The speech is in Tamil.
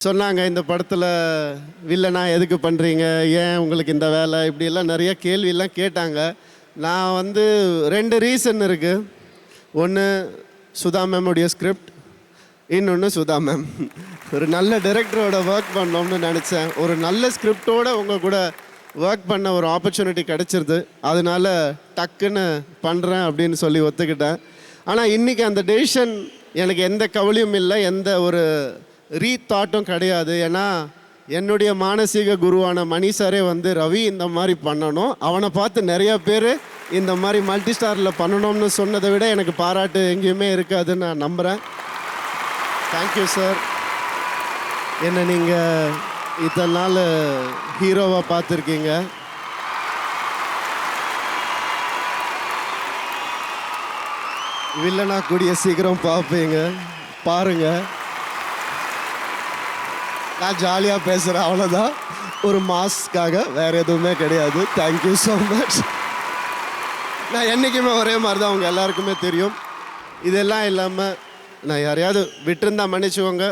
சொன்னாங்க இந்த படத்தில் வில்லனா எதுக்கு பண்ணுறீங்க, ஏன் உங்களுக்கு இந்த வேலை, இப்படியெல்லாம் நிறைய கேள்வியெல்லாம் கேட்டாங்க. நான் வந்து 2 ரீசன் இருக்குது. ஒன்று சுதா மேமுடைய ஸ்கிரிப்ட், இன்னொன்று சுதா மேம். ஒரு நல்ல டைரக்டரோட ஒர்க் பண்ணோம்னு நினச்சேன். ஒரு நல்ல ஸ்கிரிப்டோடு உங்கள் கூட ஒர்க் பண்ண ஒரு ஆப்பர்ச்சுனிட்டி கிடச்சிருது. அதனால டக்குன்னு பண்ணுறேன் அப்படின்னு சொல்லி ஒத்துக்கிட்டேன். ஆனால் இன்றைக்கி அந்த டெசிஷன் எனக்கு எந்த கவலையும் இல்லை, எந்த ஒரு ரீதாட்டும் கிடையாது. ஏன்னா என்னுடைய மானசீக குருவான மணி சாரே வந்து ரவி இந்த மாதிரி பண்ணணும், அவனை பார்த்து நிறையா பேர் இந்த மாதிரி மல்டி ஸ்டாரில் பண்ணணும்னு சொன்னதை விட எனக்கு பாராட்டு எங்கேயுமே இருக்காதுன்னு நான் நம்புகிறேன். Thank you sir. என்னை நீங்கள் இத்தனை நாள் ஹீரோவாக பார்த்துருக்கீங்க. வில்லனா கூடிய சீக்கிரம் பார்ப்பீங்க, பாருங்கள். நான் ஜாலியாக பேசுகிறேன், அவ்வளோதான். ஒரு மாஸ்க்காக வேறு எதுவுமே கிடையாது. Thank you so much. நான் என்றைக்குமே ஒரே மாதிரி தான், அவங்க எல்லாருக்குமே தெரியும். இதெல்லாம் இல்லாமல் நான் யாரையாவது விட்டுருந்தா மன்னிச்சுக்கோங்க.